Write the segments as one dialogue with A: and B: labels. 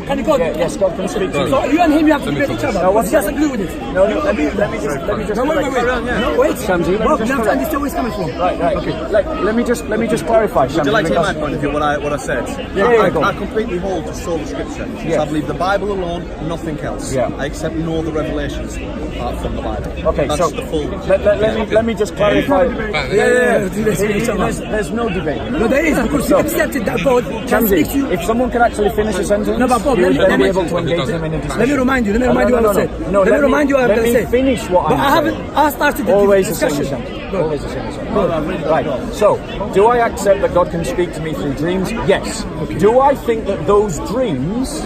A: Can you go?
B: Yes, God can speak to me.
A: So you and him, you have to debate each other. No, what's just agree with it?
B: No, let me just.
A: No, wait. No, wait,
B: Shamsi,
A: Bob, you have to understand where it's coming from.
B: Right. Okay. Let me just clarify, Shamsi.
C: Would you like to hear my point of view? What I said? I completely hold to sola scripture. So I believe the Bible alone, nothing else.
B: Yeah.
C: I accept no other revelations apart from the Bible.
B: Okay,
C: that's
B: so
C: the full.
B: Let me just clarify.
A: There's
B: no debate.
A: No, there is, because you accepted that God can speak to you.
B: If someone can actually finish a sentence,
A: No, but Bob,
B: you would
A: let
B: then
A: me-
B: be able to engage them in a discussion.
A: Let me remind you what I said. Let me remind you what I'm going to say.
B: Let me finish what
A: But
B: I'm saying.
A: I started the
B: Always
A: discussion.
B: the same, Shamsi. Always the same. Right. So, do I accept that God can speak to me through dreams? Yes. Do I think that those dreams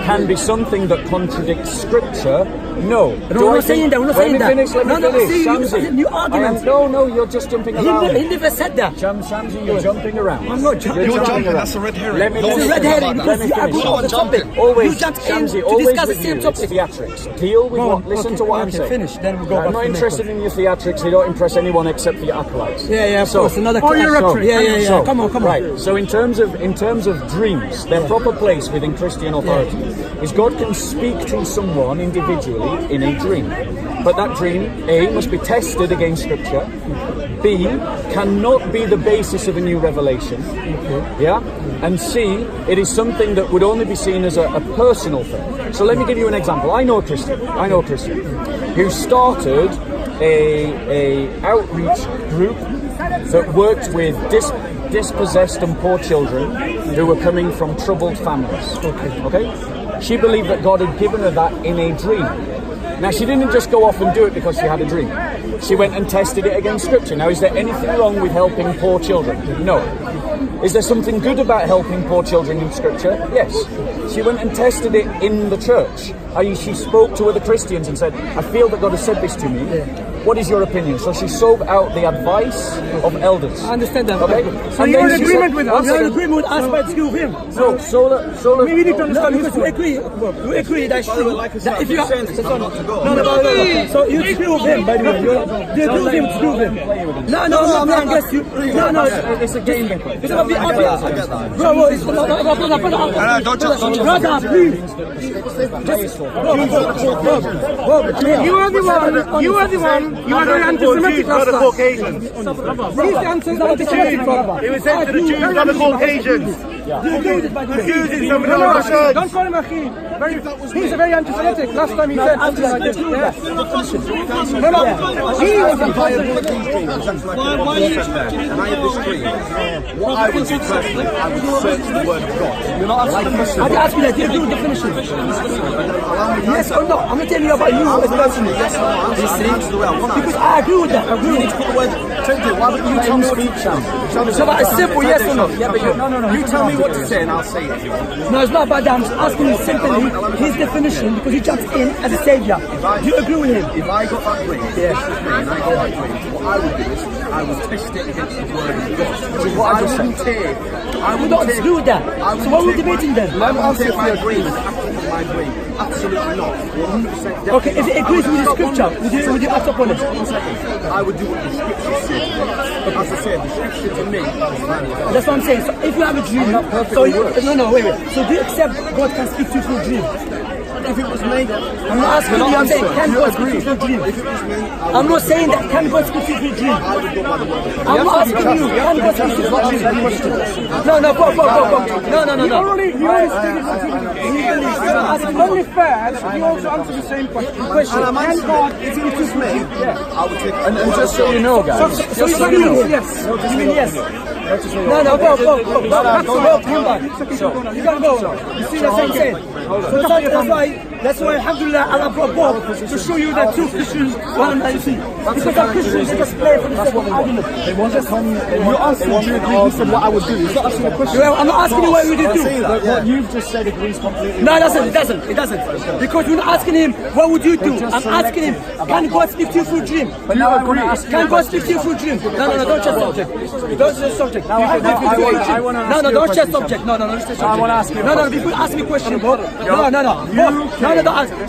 B: can be something that contradicts Scripture? No.
A: We're not saying that. Let me finish.
B: Shamsi.
A: New argument.
B: No, you're just jumping around.
A: He never said that.
B: Shamsi, you're jumping around.
A: I'm not jumping.
C: You're jumping. That's a red herring.
B: Let me
A: It's a
B: finish.
A: red herring because you agree on the topic.
B: Always,
A: You jumped in
B: Shamsi,
A: to
B: always
A: discuss the
B: with
A: same
B: you.
A: topic.
B: It's theatrics. Deal with what. Listen to what I'm saying.
A: Finish. Then we'll go back
B: I'm not
A: to
B: interested in your theatrics. They don't impress anyone except for your acolytes.
A: Yeah, of course. Another
B: So-
A: Yeah.
B: so,
A: Come on.
B: Right. So in terms of dreams, their proper place within Christian authority is God can speak to someone individually in a dream. But that dream, A, must be tested against Scripture. B, cannot be the basis of a new revelation. Yeah? And C, it is something that would only be seen as a personal thing. So let me give you an example. I know a Christian who started a outreach group that worked with dispossessed and poor children who were coming from troubled families. Okay? She believed that God had given her that in a dream. Now, she didn't just go off and do it because she had a dream. She went and tested it against Scripture. Now, is there anything wrong with helping poor children? No. Is there something good about helping poor children in Scripture? Yes. She went and tested it in the church. She spoke to other Christians and said, I feel that God has said this to me. What is your opinion? So she sought out the advice of elders.
A: I understand that.
B: Okay?
A: So you're in agreement with us? You're in agreement with us by the of him?
B: No, solar.
A: We need to understand because we agree that it's true. That if you have... No. So you agree with him, by the way. You agree with him to do with him. No, I'm not against you. No.
B: It's a game.
A: It's about the obvious. Bro, it's not... Don't brother, please. You are the one. You are the anti-Semitic.
D: Not the Caucasians.
A: He's the anti-Semitic.
D: It was said to the Jews, not the Caucasians.
A: You agree with it, by the way.
D: Accusing some of the Russians.
A: Don't call him Akhi. He's a very anti-Semitic. Last time he said something like this. Yes. No. He was anti-Semitic.
C: Why are you talking? And I have this dream. What I would do personally, I would search the Word of God. You're not asking the question.
A: I'd ask you that. Do you agree with the definition? Yes or no? I'm not telling you about you as a person.
C: Yes or no? Answer the way I want to.
A: Because I agree with that. I agree with it.
C: Why don't you tell me what you tell me?
A: So about a simple yes or no?
C: Yeah, but no. You tell me what to say and I'll say it.
A: No, it's not about that. I'm just asking you simply his definition because he jumps in as a savior. Do you agree with him?
C: If I got that dream, and I got that dream, what I would do is I would test it against the Word of God. Which is what I wouldn't take. I
A: We don't agree with that. So what are we debating then?
C: Let me take my dream and act upon my dream. Absolutely not. 100%.
A: Okay, if it agrees with the scripture, would you act upon it?
C: I would do what the scripture says. As I said, the scripture to me.
A: That's what I'm saying. So if you have a dream, wait. So do you accept God can speak to you through a dream?
C: If it was me,
A: I'm not asking you, I'm saying can God speak to you through a dream? I'm not saying that can God speak to you through a dream. I'm not asking you, can God speak to you through a dream? No, go. No.
D: You already stated the dream. It's only fair that you also answer the same question.
C: And I'm answering, if it was me, I would take.
B: And just so you know, guys.
A: So you mean yes? You mean yes? No, go. You can go. You see what I'm saying? That's why, alhamdulillah, Allah brought Bob to show you that two Christians, one and I see. Because our Christians just play for the sake of argument.
C: You're asking what I would do. You're not asking a question.
A: I'm not asking you what you would do.
B: What you've just said agrees completely.
A: No, it doesn't. Because you're not asking him, what would you do? I'm asking him, can God speak to you through a dream?
B: But now I'm going to ask
A: Can God speak to you through a dream? No, don't change the subject. Don't change the subject. subject.
B: Now, I want to
A: No, don't change subject. No, don't change subject.
B: I want to ask you a
A: No,
B: question.
A: before ask me a question, Bob.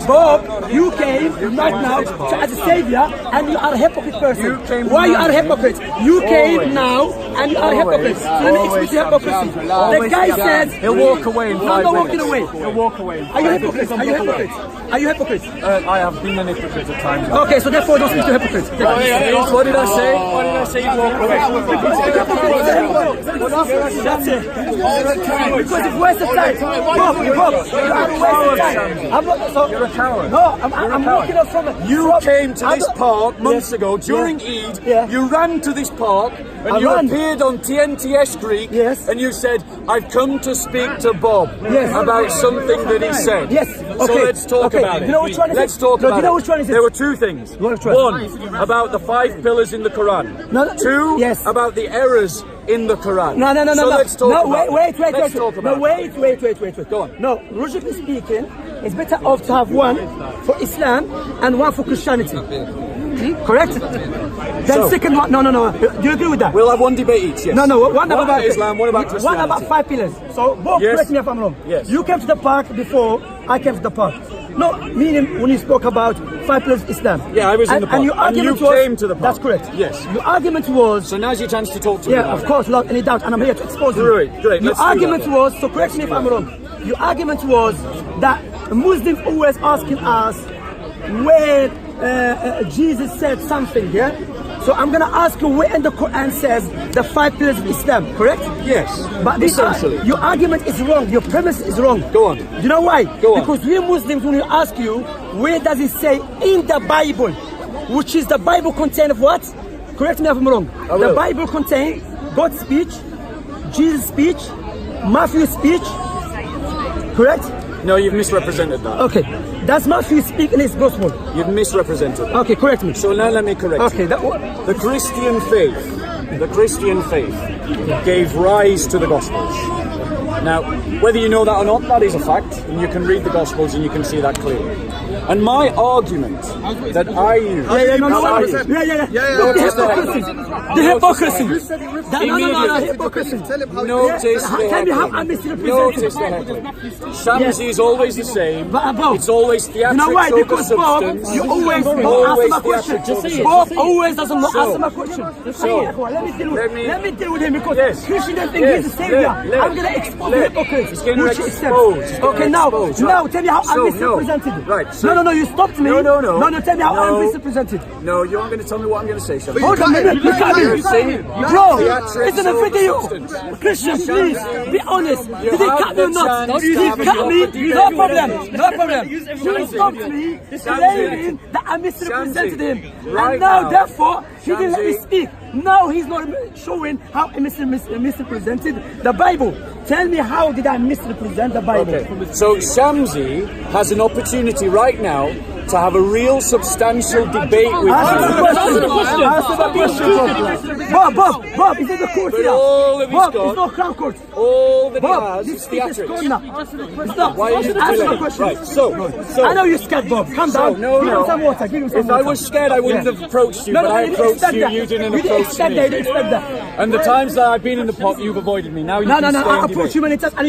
A: Bob, you came right now as a savior, and you are a hypocrite person. Why you are a hypocrite? You came now, and you are a hypocrite. So let me explain your hypocrisy. The guy said
B: he'll walk away in 5 minutes.
A: No, walking away.
B: He'll walk away.
A: Are you hypocrites? Are you hypocrites? Are you hypocrites?
B: I have been an hypocrite at times.
A: Okay, so therefore don't speak to hypocrites.
B: What did I say? What did I say? You walk away.
A: That's it. Because it's waste of time. Bob, you are a waste of time. I'm not, so,
B: You're a coward.
A: No, I'm looking up from it.
B: You came to this park months ago during Eid.
A: Yeah.
B: You ran to this park and you appeared on TNTS Greek.
A: Yes.
B: And you said, "I've come to speak to Bob about something that he said."
A: Yes.
B: So
A: Okay.
B: let's talk about it.
A: Do you know which one is
B: Let's
A: it?
B: talk
A: No,
B: about
A: do you know
B: it.
A: which one is it?
B: There were 2 things.
A: Which one?
B: One about the 5 pillars in the Quran.
A: No,
B: 2
A: yes.
B: about the errors in the Quran.
A: No.
B: So let's talk about it.
A: Wait.
B: Let's talk about
A: Wait.
B: Go on.
A: No, logically speaking, it's better off to have one for Islam and one for Christianity. Correct? Then second one, no. Do you agree with that?
B: We'll have one debate each, yes.
A: No. One
B: about
A: about
B: Islam, one about Christianity.
A: One about 5 pillars. So both,
B: Yes.
A: correct me if I'm wrong.
B: Yes.
A: You came to the park before I came to the park. No, meaning when you spoke about 5 pillars of Islam.
B: Yeah, I was in the park.
A: And your argument
B: you
A: was,
B: came to the park.
A: That's correct.
B: Yes.
A: Your argument was,
B: So now's your chance to talk to me.
A: yeah,
B: about
A: of
B: it.
A: course, without any doubt, and I'm here to expose you.
B: Great,
A: Your
B: let's do
A: argument
B: that.
A: was, so correct me if I'm wrong, your argument was that Muslims always asking us where Jesus said something, yeah? So I'm going to ask you where in the Quran says the 5 pillars of Islam, correct?
B: Yes,
A: But this,
B: essentially.
A: your argument is wrong, your premise is wrong.
B: Go on.
A: You know why?
B: Go on.
A: Because we Muslims, when we ask you, where does it say in the Bible, which is the Bible contain of what? Correct me if I'm wrong.
B: I will.
A: The Bible contains God's speech, Jesus' speech, Matthew's speech, correct?
B: No, you've misrepresented that.
A: Okay, that's Matthew speak in his gospel.
B: You've misrepresented that.
A: Okay, correct me.
B: So now let me correct
A: Okay,
B: you.
A: that
B: The Christian faith gave rise to the Gospels. Now, whether you know that or not, that is a fact, and you can read the Gospels and you can see that clearly. And my argument that I use...
A: Yeah,
B: No,
A: the hypocrisy. The hypocrisy. No, hypocrisy.
B: Notice
A: Tell me how I'm misrepresented.
B: Shamsi is always the same.
A: But, Bob,
B: It's always
A: you know why?
B: theatrics over
A: Because Bob,
B: substance.
A: you always
B: Always
A: ask my question.
B: theatrics over substance.
A: Bob always doesn't
B: So-
A: answer my question. Let me deal with him because
B: Yes.
A: Christian don't think
B: Yes.
A: he's a savior.
B: Let-
A: I'm gonna expose the
B: let-
A: hypocrite.
B: He's gonna
A: which is
B: expose. He's gonna
A: Okay, now
B: expose, right.
A: tell me how
B: So,
A: I'm
B: no.
A: misrepresented.
B: Right, so-
A: No, you stopped me.
B: No.
A: No, tell me how
B: No.
A: I'm misrepresented.
B: No, you aren't going to tell me what I'm going to say, Shamsi.
A: Hold on a minute, you cut
B: You're
A: me.
B: saying
A: Bro,
B: theatrics
A: it's in a
B: over
A: video.
B: substance.
A: Christian, please, be honest. Did he
B: have
A: cut me or
B: the
A: not?
B: chance
A: Did
B: to
A: he
B: have a
A: cut me?
B: proper
A: No
B: debate.
A: problem. You stopped me saying that I misrepresented him.
B: right
A: And now,
B: now,
A: therefore, he didn't let me
B: Shamsi.
A: speak. Now he's not showing how I misrepresented the Bible. Tell me, how did I misrepresent the Bible?
B: Okay. So Shamsi has an opportunity right now to have a real substantial debate with
A: Answer the
B: you.
A: question. Answer the question. Bob, is it the court
B: But
A: here?
B: all that he's
A: Bob,
B: got-
A: it's not crown court.
B: All that he
A: Bob,
B: has
A: this
B: is
A: is
B: theatrics.
A: corner. Stop.
B: Why is it
A: Answer
B: delay?
A: the question.
B: Right, so
A: I know you're scared, Bob. Calm down.
B: no.
A: Give him some water. Give him some
B: If
A: water.
B: I was scared, I wouldn't have approached you,
A: No,
B: but I
A: you
B: approached
A: expect
B: you,
A: that.
B: you didn't
A: You
B: approach
A: expect
B: me.
A: that. You expect that.
B: And the times that I've been in the pot, you've avoided me. Now you
A: No,
B: can stay
A: I
B: and
A: approach
B: debate.
A: you many times and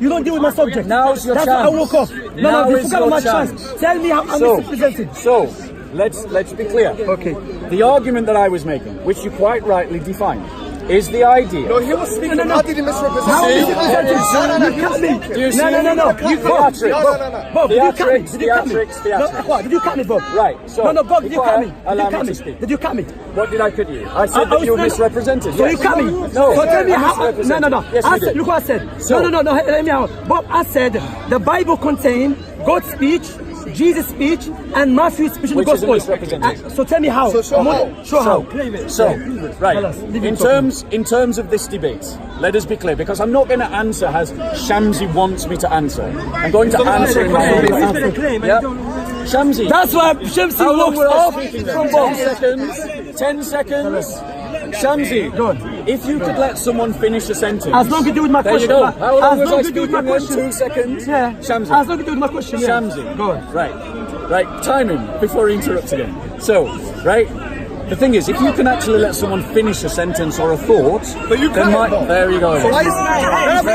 A: you don't deal with my subject.
B: Now's your
A: That's
B: chance.
A: why I woke off.
B: Now
A: You
B: is
A: forgot
B: your
A: my
B: chance.
A: chance. Tell me how I'm
B: So,
A: misrepresented.
B: let's be clear.
A: Okay.
B: The argument that I was making, which you quite rightly defined, is the idea.
C: No, he was speaking. How did he misrepresent?
A: How
B: See?
A: misrepresented? You cut me.
B: Do you see?
A: No. You
B: Theatrics.
A: Bob, did you cut me? Did you cut me?
B: Theatrics.
A: No, did you cut me, Bob?
B: Right, so,
A: No, Bob, did you cut me?
B: allow me to speak.
A: Did you cut me?
B: What did I cut you? I said that you were misrepresented.
A: So
B: yes.
A: you cut me.
B: No,
A: So tell me
B: I
A: how.
B: misrepresented.
A: No.
B: Yes,
A: I
B: you
A: said,
B: did.
A: look what I said.
B: So-
A: No. Let me out. Bob, I said the Bible contains God's speech, Jesus' speech, and Matthew's speech in the
B: Which is a
A: gospel.
B: misrepresentation.
A: So tell me how.
C: So show how.
A: Show how.
B: Right.
A: Tell us. Leave
B: In
A: him
B: terms of this debate, let us be clear, because I'm not going to answer as Shamsi wants me to answer. I'm going to answer in my own way. Yeah. Shamsi.
A: That's why Shamsi
B: How long
A: walks
B: were I
A: off
B: speaking then?
A: from
B: 10
A: Bob.
B: seconds? 10 seconds? Shamsi, if you could let someone finish a sentence.
A: As long as you do with my
B: There you
A: question.
B: go. How long
A: As
B: was
A: long
B: I
A: as you do with
B: speaking
A: my
B: then?
A: question.
B: 2 seconds?
A: Yeah.
B: Shamsi.
A: As long as you do with my question. Yeah.
B: Shamsi.
A: Go on.
B: Right. Time him before he interrupts again. So, right. the thing is, if you can actually let someone finish a sentence or a thought,
C: But you
B: then
C: cut him.
B: there you go.
C: There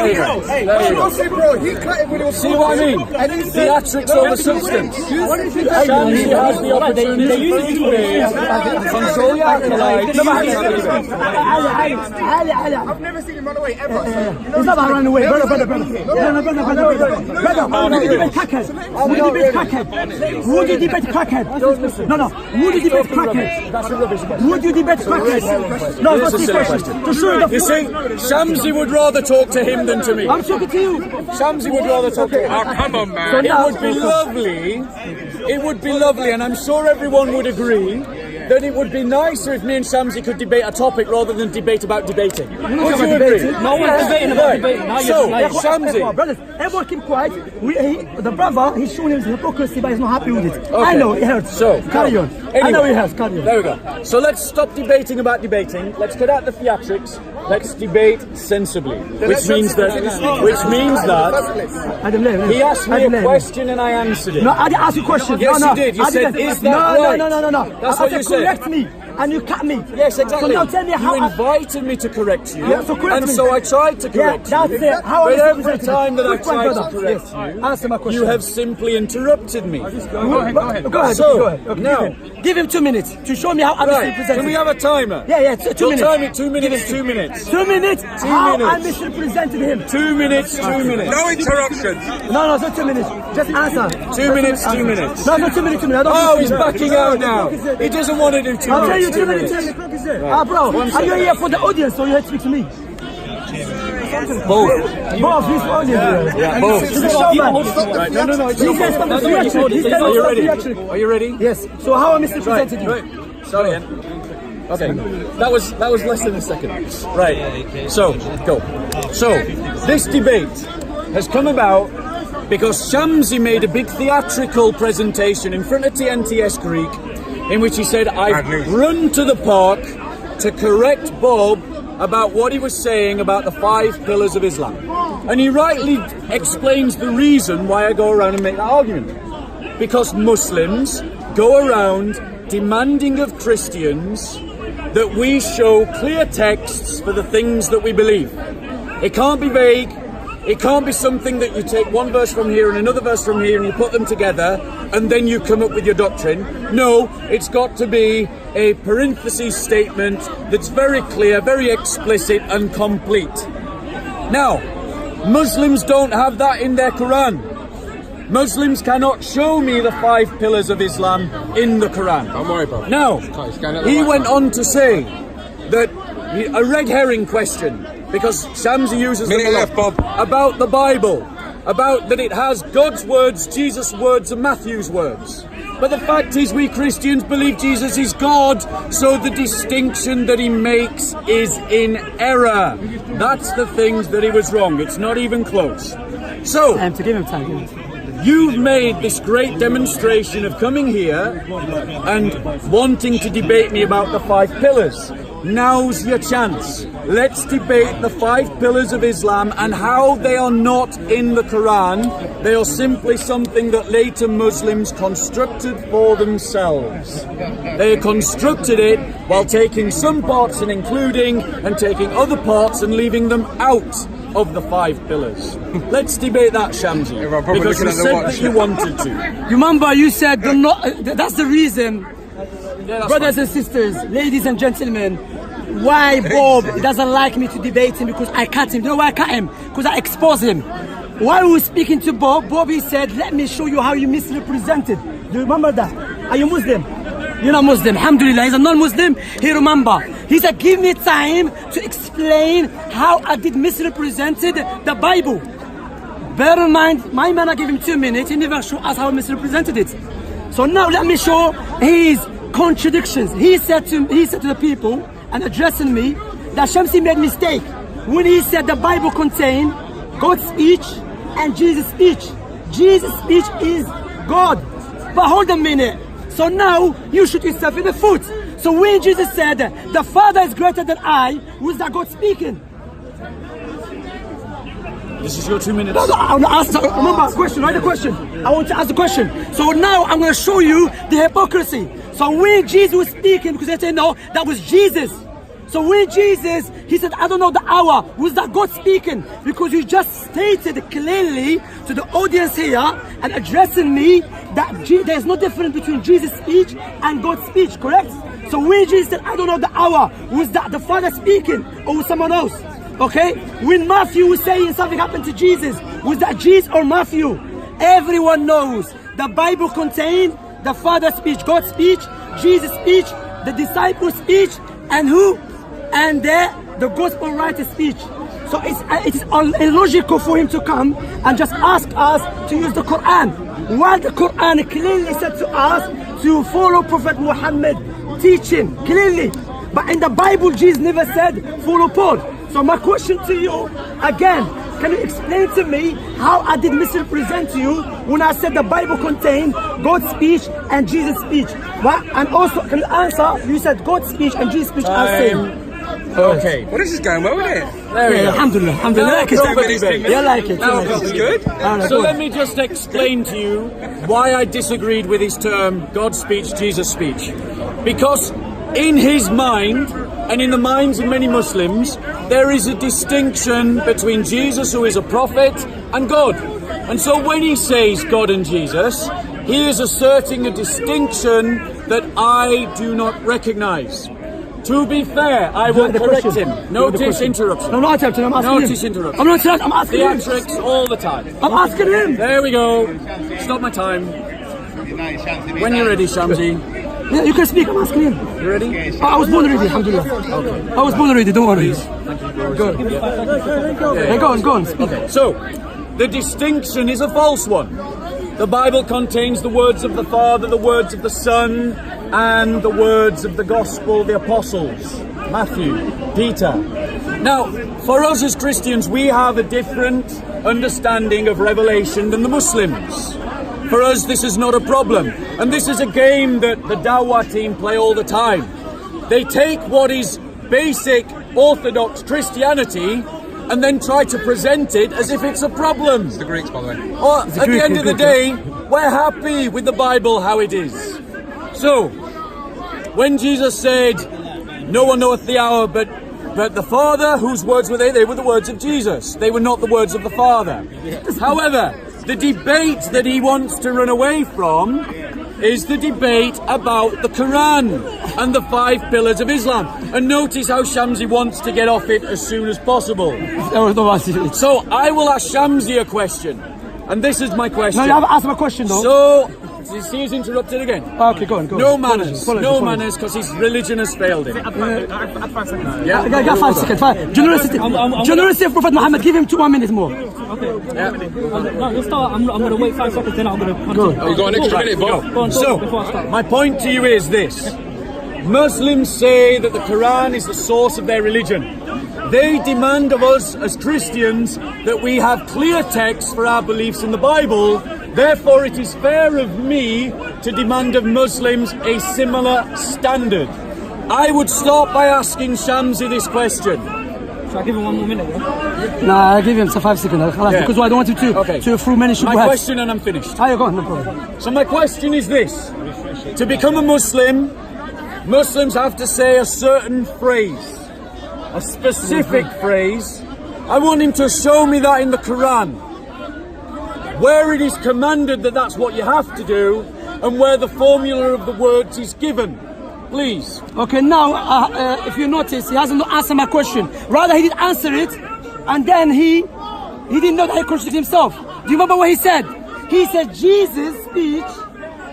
C: you
B: go.
C: Hey,
B: There you go.
C: honestly, bro, he cut it when he was
B: See what I mean? Theatrics over substance. Shamsi has the opportunity to debate, control your acolytes.
C: I've never seen him run away ever.
A: It's not about running away, brother. Brother, would you debate crackhead? Would you debate crackhead? Would you debate crackhead? No. Would you debate crackhead?
B: That's a rubbish question.
A: Would you debate crackhead? No,
B: It's
A: that's
B: a
A: the
B: silly
A: question.
B: question.
A: To show you the
B: You see, Shamsi would rather talk to him than to me.
A: I'm talking to you.
B: Shamsi would rather talk to him.
C: Oh, come on, man.
A: So
B: It
A: now,
B: would be lovely. It would be lovely, and I'm sure everyone would agree that it would be nicer if me and Shamsi could debate a topic rather than debate about debating. Would you agree?
A: No one's debating about debating. Now
B: So,
A: you're
B: Shamsi,
A: brothers, everyone keep quiet. The brother, he's showing his hypocrisy, but he's not happy with it. I
B: Okay.
A: know it hurts.
B: So,
A: carry on. I
B: anyway,
A: know it hurts. Carry on.
B: there we go. So let's stop debating about debating. Let's cut out the theatrics. Let's debate sensibly, which means that he asked me a question and I answered it.
A: No, I didn't ask you a question.
B: Yes,
A: no,
B: you did. You
A: I
B: said,
A: didn't.
B: "Is that right?"
A: No.
B: That's
A: I
B: what
A: said,
B: you said.
A: correct me, and you cut me.
B: Yes, exactly.
A: So now tell me how.
B: You invited me to correct you,
A: Yeah, so correct
B: and
A: me.
B: so I tried to
A: Yeah,
B: correct
A: that's
B: you.
A: it. How
B: But
A: I
B: every
A: misrepresented
B: time that I
A: Quick one,
B: tried to
A: brother.
B: correct
A: Yes.
B: you,
A: Answer my question.
B: you have simply interrupted me.
A: Go ahead.
B: So,
A: go ahead. Okay,
B: now-
A: give him 2 minutes to show me how I'm
B: Right,
A: misrepresented.
B: can we have a timer?
A: Yeah, 2
B: We'll
A: minutes.
B: time it 2 minutes, 2 minutes.
A: 2 minutes.
B: 2
A: how I
B: minutes.
A: misrepresented him.
B: 2 minutes, 2 minutes.
C: No interruptions.
A: No, it's not 2 minutes. Just answer.
B: 2 minutes, 2 minutes.
A: No, it's not 2 minutes. 2 minutes. I don't
B: Oh,
A: think
B: he's
A: so.
B: backing out now. He doesn't want to do 2
A: I'll tell you
B: minutes,
A: 2
B: 2
A: minutes.
B: minutes.
A: Bro, are you here for the audience or you here to speak to me?
B: Both.
A: Both, he's for audience.
B: Yeah, both.
A: He's a showman.
B: Right, no.
A: He said stop the theatric. He said
B: Are you
A: stop
B: ready?
A: the theatric.
B: Are you ready?
A: Yes. So how I misrepresented you?
B: Right. Start again. Okay. That was less than a second. Right. So, go. So, this debate has come about because Shamsi made a big theatrical presentation in front of TNTS Greek in which he said, I've run to the park to correct Bob about what he was saying about the 5 pillars of Islam. And he rightly explains the reason why I go around and make that argument. Because Muslims go around demanding of Christians that we show clear texts for the things that we believe. It can't be vague. It can't be something that you take one verse from here and another verse from here and you put them together and then you come up with your doctrine. No, it's got to be a parenthesis statement that's very clear, very explicit and complete. Now, Muslims don't have that in their Quran. Muslims cannot show me the 5 pillars of Islam in the Quran.
C: Don't worry, bro.
B: Now, he went on to say that a red herring question, because Shamsi uses them a lot, about the Bible, about that it has God's words, Jesus' words and Matthew's words. But the fact is we Christians believe Jesus is God, so the distinction that he makes is in error. That's the things that he was wrong. It's not even close. So,
A: To give him time.
B: you've made this great demonstration of coming here and wanting to debate me about the 5 pillars. Now's your chance. Let's debate the 5 pillars of Islam and how they are not in the Quran. They are simply something that later Muslims constructed for themselves. They constructed it while taking some parts and including, and taking other parts and leaving them out of the 5 pillars. Let's debate that, Shamsi, because you said that you wanted to.
A: Remember, you said that's the reason, brothers and sisters, ladies and gentlemen, why Bob doesn't like me to debate him, because I cut him. You know why I cut him? Because I exposed him. While we were speaking to Bob, Bobby said, let me show you how you misrepresented. Do you remember that? Are you Muslim? You're not Muslim. Alhamdulillah, he's a non-Muslim. He remember. He said, give me time to explain how I did misrepresented the Bible. Bear in mind, my man, I gave him 2 minutes. He never showed us how he misrepresented it. So now let me show his contradictions. He said to the people and addressing me that Shamsi made mistake when he said the Bible contained God's speech and Jesus' speech. Jesus' speech is God. But hold a minute. So now you shoot yourself in the foot. So when Jesus said the Father is greater than I, was that God speaking?
B: This is your 2 minutes.
A: No, I want to ask. Remember, question. Write the question. I want to ask the question. So now I'm going to show you the hypocrisy. So when Jesus was speaking, because they say no, that was Jesus. So when Jesus, he said, I don't know the hour, was that God speaking? Because you just stated clearly to the audience here and addressing me that there's no difference between Jesus' speech and God's speech, correct? So when Jesus said, I don't know the hour, was that the Father speaking or was someone else? Okay? When Matthew was saying something happened to Jesus, was that Jesus or Matthew? Everyone knows the Bible contains the Father's speech, God's speech, Jesus' speech, the disciples' speech, and who? And the gospel writer's speech. So it is illogical for him to come and just ask us to use the Quran. While the Quran clearly said to us to follow Prophet Muhammad teaching, clearly. But in the Bible, Jesus never said follow Paul. So my question to you, again, can you explain to me how I did misrepresent to you when I said the Bible contained God's speech and Jesus' speech? What? And also, can you answer? You said God's speech and Jesus' speech are same.
B: Okay.
C: Well, this is going well, isn't it?
B: There we go.
A: Alhamdulillah, alhamdulillah.
B: Now,
A: Like it.
B: proper debate.
A: Yeah, like it.
B: Now,
C: This is good.
B: So let me just explain to you why I disagreed with his term, God's speech, Jesus' speech. Because in his mind, and in the minds of many Muslims, there is a distinction between Jesus, who is a prophet, and God. And so when he says God and Jesus, he is asserting a distinction that I do not recognize. To be fair, I will correct him. No interruption.
A: No, not interruption. I'm asking
B: No
A: him.
B: interruption.
A: I'm not interrupting. I'm asking him.
B: Theatrics all the time.
A: I'm asking him.
B: There we go. Stop my time. When you're ready, Shamsi.
A: Yeah, you can speak. I'm asking him.
B: You ready?
A: I was born already, alhamdulillah.
B: Okay.
A: I was born already. Don't worry.
B: Thank you.
A: Go. Hey, go on, go on. Speak.
B: Okay. So, the distinction is a false one. The Bible contains the words of the Father, the words of the Son, and the words of the Gospel, the Apostles, Matthew, Peter. Now, for us as Christians, we have a different understanding of Revelation than the Muslims. For us, this is not a problem. And this is a game that the Dawah team play all the time. They take what is basic Orthodox Christianity and then try to present it as if it's a problem.
C: It's the Greeks, by the way.
B: Or at the end of the day, we're happy with the Bible how it is. So, when Jesus said, no one knoweth the hour but the Father, whose words were they? They were the words of Jesus. They were not the words of the Father. However, the debate that he wants to run away from is the debate about the Quran and the 5 pillars of Islam. And notice how Shamsi wants to get off it as soon as possible. So I will ask Shamsi a question. And this is my question.
A: No, you haven't asked my question though.
B: So, he's interrupted again.
A: Okay, go on, go on.
B: No manners.
A: Apologies.
B: No manners because his religion has failed him.
A: Yeah, got 5 seconds. Generosity of Prophet Muhammad, give him 1 minute more.
E: Okay. Yeah. No, let's start. I'm going to wait 5 seconds, then I'm going to continue.
C: Oh, you got an extra minute, Bob?
E: Go on,
B: So,
E: before I start.
B: my point to you is this. Muslims say that the Quran is the source of their religion. They demand of us as Christians that we have clear texts for our beliefs in the Bible. Therefore, it is fair of me to demand of Muslims a similar standard. I would start by asking Shamsi this question.
E: Should I give him 1 more minute? Yeah?
A: Nah, I give him 5 seconds.
B: Yeah.
A: Because I don't want you to through many shubhats.
B: My question and I'm finished.
A: Ah, go on, no problem.
B: So my question is this. To become a Muslim, Muslims have to say a certain phrase. A specific phrase. I want him to show me that in the Quran. Where it is commanded that that's what you have to do, and where the formula of the words is given. Please.
A: Okay, now, if you notice, he hasn't answered my question. Rather, he did answer it, and then he didn't know that he contradicted himself. Do you remember what he said? He said Jesus' speech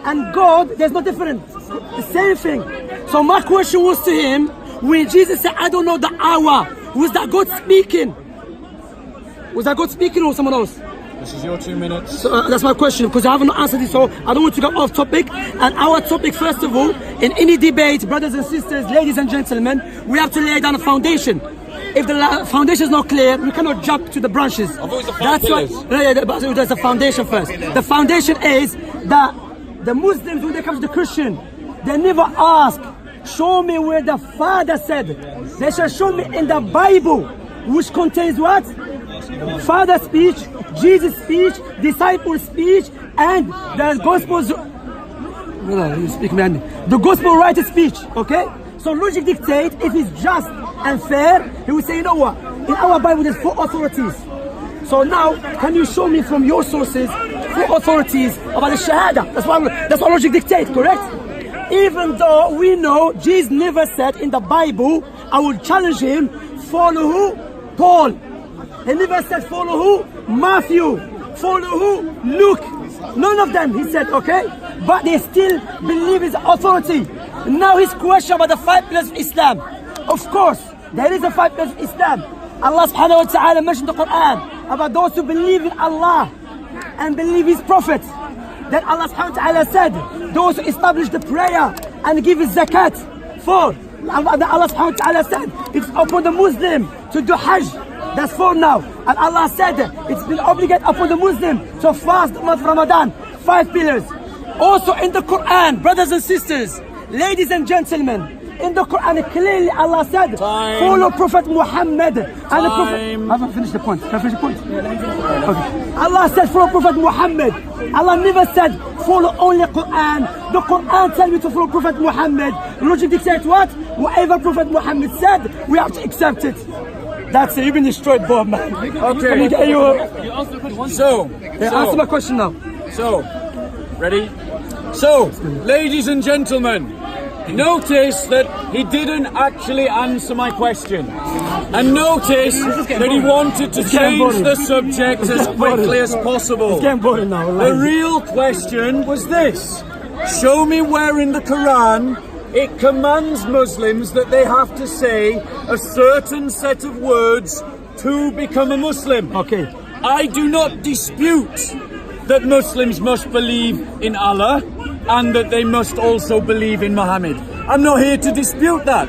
A: and God, there's no difference. The same thing. So my question was to him, when Jesus said, I don't know the hour, was that God speaking? Was that God speaking or someone else?
B: This is your 2 minutes.
A: So, that's my question, because I haven't answered it, so I don't want to go off topic. And our topic, first of all, in any debate, brothers and sisters, ladies and gentlemen, we have to lay down a foundation. If the foundation is not clear, we cannot jump to the branches.
C: I've always the 5 pillars.
A: There's the foundation first. The foundation is that the Muslims, when they come to the Christian, they never ask, show me where the Father said. They shall show me in the Bible, which contains what? Father speech, Jesus speech, disciple speech, and the Gospels. No, you speak man. The gospel writer speech, okay? So logic dictates if it's just and fair, he will say, you know what? In our Bible there's 4 authorities. So now, can you show me from your sources 4 authorities about the Shahada? That's what logic dictates, correct? Even though we know Jesus never said in the Bible, I will challenge him, follow who? Paul. He never said follow who? Matthew. Follow who? Luke. None of them, he said, okay? But they still believe his authority. Now his question about the 5 pillars of Islam. Of course, there is a 5 pillars of Islam. Allah subhanahu wa ta'ala mentioned in the Quran about those who believe in Allah and believe his prophets. Then Allah subhanahu wa ta'ala said, those who establish the prayer and give his zakat. 4. Allah subhanahu wa ta'ala said, it's upon the Muslim to do Hajj. That's 4 now. And Allah said, it's been obligated upon the Muslim to fast the month of Ramadan. 5 pillars. Also in the Quran, brothers and sisters, ladies and gentlemen, in the Quran clearly Allah said, follow Prophet Muhammad. And the Prophet, I haven't finished the point. Can I finish the point? Okay. Allah said follow Prophet Muhammad. Allah never said follow only Quran. The Quran tells you to follow Prophet Muhammad. Logic dictates what? Whatever Prophet Muhammad said, we have to accept it. That's it. You've been destroyed, Bob, man.
B: Okay.
A: Answer my question now.
B: So, ready? So, ladies and gentlemen, notice that he didn't actually answer my question. And notice that he wanted to change the subject as quickly as possible.
A: It's getting boring now.
B: The real question was this. Show me where in the Quran it commands Muslims that they have to say a certain set of words to become a Muslim.
A: Okay.
B: I do not dispute that Muslims must believe in Allah and that they must also believe in Muhammad. I'm not here to dispute that.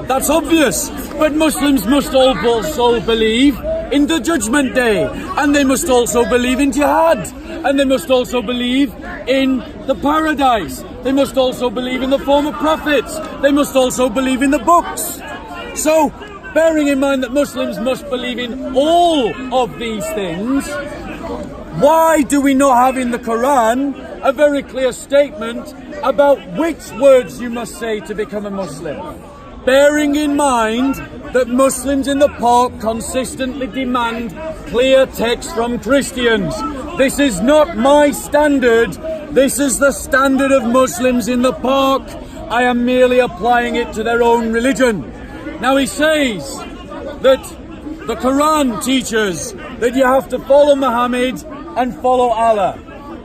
B: That's obvious. But Muslims must also believe in the Judgment Day, and they must also believe in jihad, and they must also believe in the paradise. They must also believe in the former prophets. They must also believe in the books. So, bearing in mind that Muslims must believe in all of these things, why do we not have in the Quran a very clear statement about which words you must say to become a Muslim? Bearing in mind that Muslims in the park consistently demand clear text from Christians. This is not my standard. This is the standard of Muslims in the park. I am merely applying it to their own religion. Now he says that the Quran teaches that you have to follow Muhammad and follow Allah.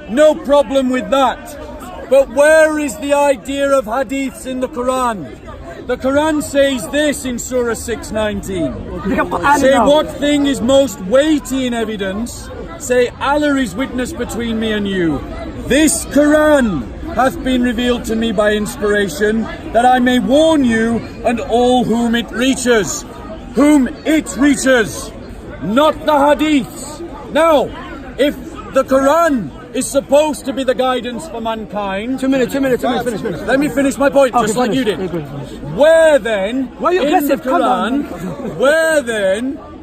B: No problem with that. But where is the idea of hadiths in the Quran? The Quran says this in Surah 6:19. Say what thing is most weighty in evidence? Say Allah is witness between me and you. This Quran hath been revealed to me by inspiration, that I may warn you and all whom it reaches. Whom it reaches, not the hadiths. Now, if the Quran is supposed to be the guidance for mankind.
A: 2 minutes, finish.
B: Let me finish my point, just like you did. Where then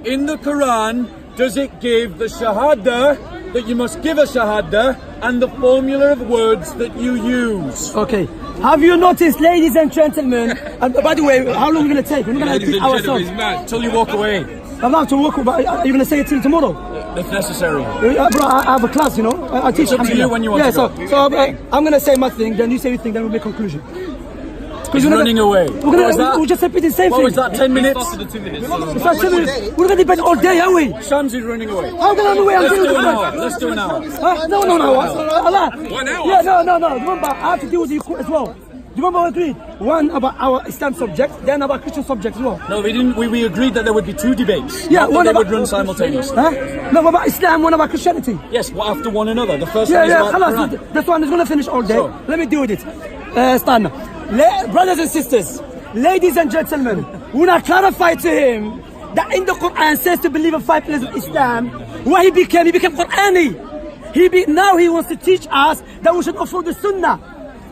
B: in the Quran does it give the shahada that you must give a shahada and the formula of words that you use?
A: Okay. Have you noticed, ladies and gentlemen, and by the way, how long are we going to take? We're not going to teach ourselves.
B: Till you walk away.
A: I'm not to walk, but are you going to say it till tomorrow?
B: If necessary.
A: Bro, I have a class, you know. I teach.
B: It's up to you when you want to go.
A: So I'm going to say my thing, then you say your thing, then we'll make a conclusion.
B: He's running away.
A: We'll just repeat the same thing.
B: What was that, 10 minutes?
A: It's not 10 minutes. We're going to debate all day, are we?
B: Shamsi's running away.
A: How can I run away?
B: Let's do it now.
A: No. Allah.
C: 1 hour?
A: Yeah, no. Remember, I have to deal with you as well. Do you remember we agreed? One about our Islam subject, then about Christian subject as well.
B: No, we didn't. We agreed that there would be 2 debates.
A: Yeah,
B: one would run simultaneously.
A: No, about Islam, one about Christianity.
B: Yes, well, after one another. The first one is about Quran.
A: This one is going to finish all day.
B: So,
A: let me deal with it. Stand. Brothers and sisters, ladies and gentlemen, when I clarify to him that in the Quran says to believe in 5 pillars of Islam, what he became Qur'ani. Now he wants to teach us that we should follow the Sunnah.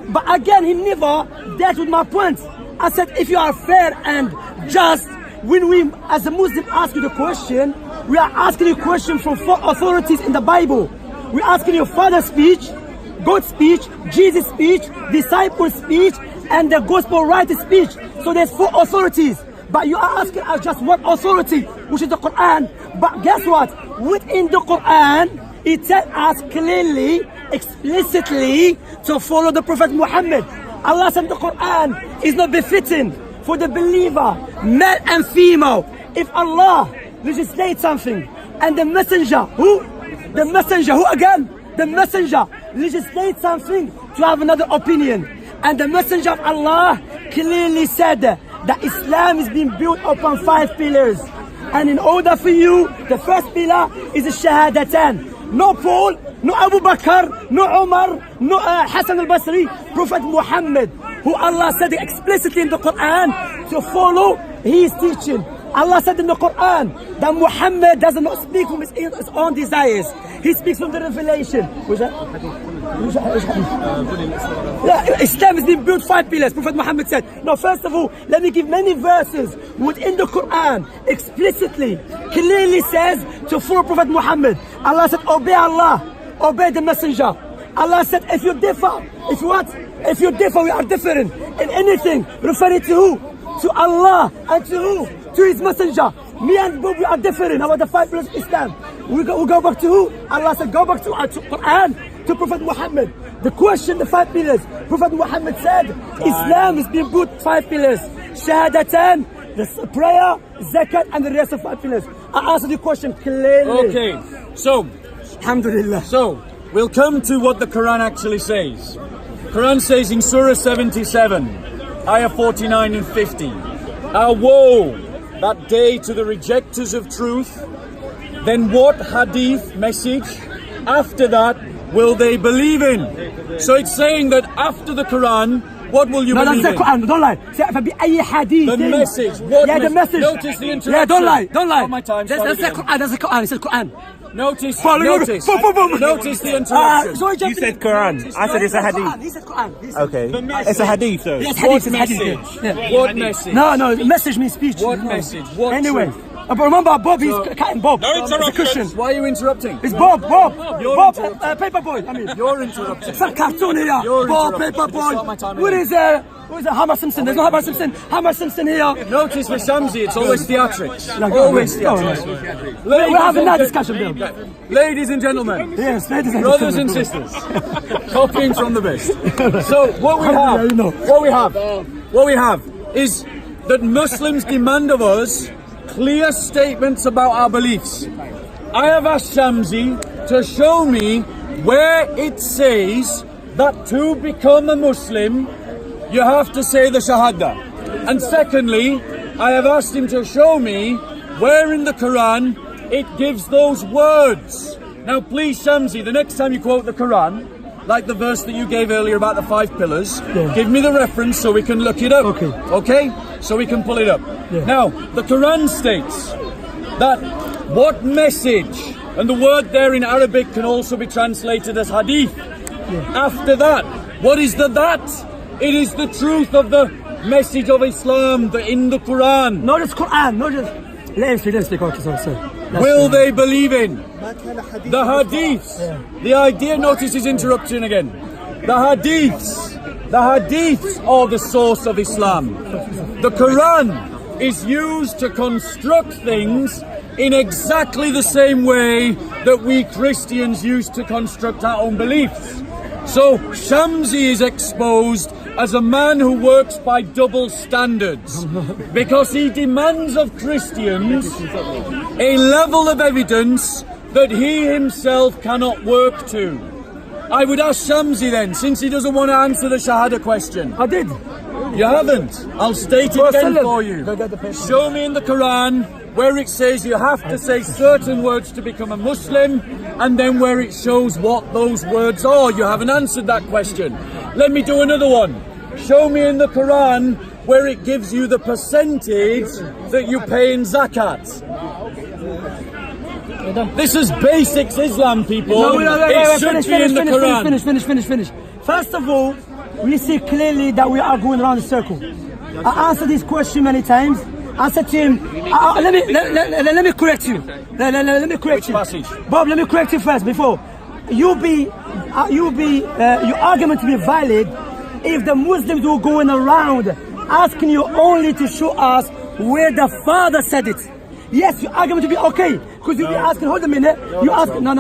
A: But again, he never dealt with my point. I said, if you are fair and just, when we as a Muslim ask you the question, we are asking you a question from 4 authorities in the Bible. We're asking you Father's speech, God's speech, Jesus' speech, disciples' speech, and the gospel writer's speech. So there's 4 authorities. But you are asking us just one authority, which is the Quran. But guess what? Within the Quran, it tells us clearly, explicitly, to follow the Prophet Muhammad. Allah said the Quran is not befitting for the believer, male and female. If Allah legislates something, and the messenger, who again? The messenger legislates something to have another opinion. And the messenger of Allah clearly said that Islam is being built upon 5 pillars. And in order for you, the first pillar is the Shahadatan. No Paul, no Abu Bakr, no Umar, no Hassan al-Basri, Prophet Muhammad, who Allah said explicitly in the Quran to follow his teaching. Allah said in the Quran that Muhammad does not speak from his own desires. He speaks from the revelation. Yeah, Islam is being built 5 pillars. Prophet Muhammad said. Now, first of all, let me give many verses within the Quran explicitly, clearly says to follow Prophet Muhammad. Allah said, obey Allah, obey the messenger. Allah said, if you differ, if you differ, we are different in anything, referring to who? To Allah and to who? To his messenger. Me and Bob, we are different about the 5 pillars of Islam. We go back to who? Allah said, go back to Quran, to Prophet Muhammad. The question, the 5 pillars. Prophet Muhammad said, Islam is being built 5 pillars. Shahadatan, the prayer, zakat, and the rest of 5 pillars. I answered the question clearly.
B: Okay, so,
A: Alhamdulillah.
B: So, we'll come to what the Quran actually says. Quran says in Surah 77, Ayah 49 and 50, woe that day to the rejectors of truth, then what hadith message after that will they believe in? So it's saying that after the Quran, what will you believe in?
A: Quran, don't lie.
B: The message. What
A: the message.
B: Notice the interruption.
A: Yeah, don't lie.
B: Oh, my time.
A: That's the Quran. That's the Quran. It says Quran.
B: Notice the interruption.
F: You said Quran. I said it's a hadith.
A: He said Quran.
F: Okay. It's a hadith though.
A: Yes,
B: What
A: hadith,
B: message?
A: Yeah.
B: What message?
A: No, message means speech.
B: What message? What
A: Anyway.
B: truth?
A: But remember, Bob, he's cutting Bob.
F: No
A: He's a Christian.
B: Why are you interrupting?
A: It's Bob,
B: You're
A: paper boy. I mean,
B: You're interrupting.
A: it's a cartoon here.
B: You're
A: Bob,
B: interrupting.
A: paper boy.
B: Stop my time
A: Where
B: again.
A: is Hammer Simpson? There's no Hammer Simpson. Hammer Simpson here.
B: Notice with Shamsi, it's always theatrics.
A: Always
B: theatrics.
A: We're having that discussion, Bill.
B: Ladies and gentlemen,
A: Yes, ladies and
B: brothers and
A: gentlemen.
B: sisters, copying from the best. So what we have is that Muslims demand of us clear statements about our beliefs. I have asked Shamsi to show me where it says that to become a Muslim, you have to say the Shahada. And secondly, I have asked him to show me where in the Quran it gives those words. Now please, Shamsi, the next time you quote the Quran, like the verse that you gave earlier about the 5 pillars, give me the reference so we can look it up. Okay? So we can pull it up. Now, the Quran states that what message, and the word there in Arabic can also be translated as hadith. After that, what is the that? It is the truth of the message of Islam in the Quran.
A: Not just Quran, not just... Let him speak. Okay, sorry.
B: Will they believe in the hadiths? The idea, notice is interruption again. The hadiths are the source of Islam. The Quran is used to construct things in exactly the same way that we Christians use to construct our own beliefs. So Shamsi is exposed as a man who works by double standards because he demands of Christians a level of evidence that he himself cannot work to. I would ask Shamsi then, since he doesn't want to answer the Shahada question.
A: I did.
B: You haven't. I'll state it again for you. Show me in the Quran where it says you have to say certain words to become a Muslim, and then where it shows what those words are. You haven't answered that question. Let me do another one. Show me in the Quran where it gives you the percentage that you pay in zakat. This is basics Islam, people. It should be in the Quran.
A: Finish. First of all, we see clearly that we are going around the circle. I answered this question many times. I said to him, let me correct you. Let me correct you.
B: Passage?
A: Bob, let me correct you first before. your argument to be valid if the Muslims were going around asking you only to show us where the Father said it. Yes, your argument to be okay, because you'll be asking, hold a minute, you ask, no,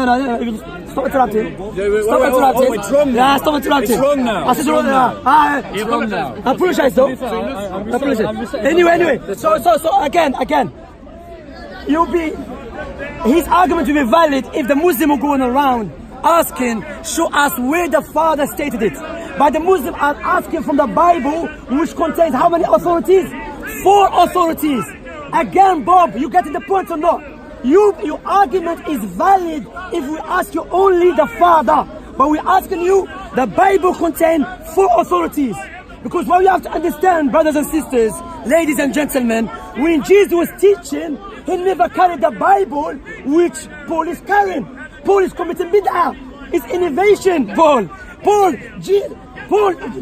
A: stop interrupting. Stop interrupting.
B: It's wrong now.
A: Yeah, stop interrupting.
B: It's wrong now.
A: I said wrong now.
B: It's wrong now.
A: I apologize though. I apologize. Anyway, so again, his argument will be valid if the Muslim are going around asking, show us where the Father stated it. But the Muslims are asking from the Bible, which contains how many authorities? 4 authorities. Again, Bob, you getting the point or not? Your argument is valid if we ask you only the Father. But we're asking you, the Bible contains 4 authorities. Because what you have to understand, brothers and sisters, ladies and gentlemen, when Jesus was teaching, he never carried the Bible, which Paul is carrying. Paul is committing bid'ah. It's innovation, Paul.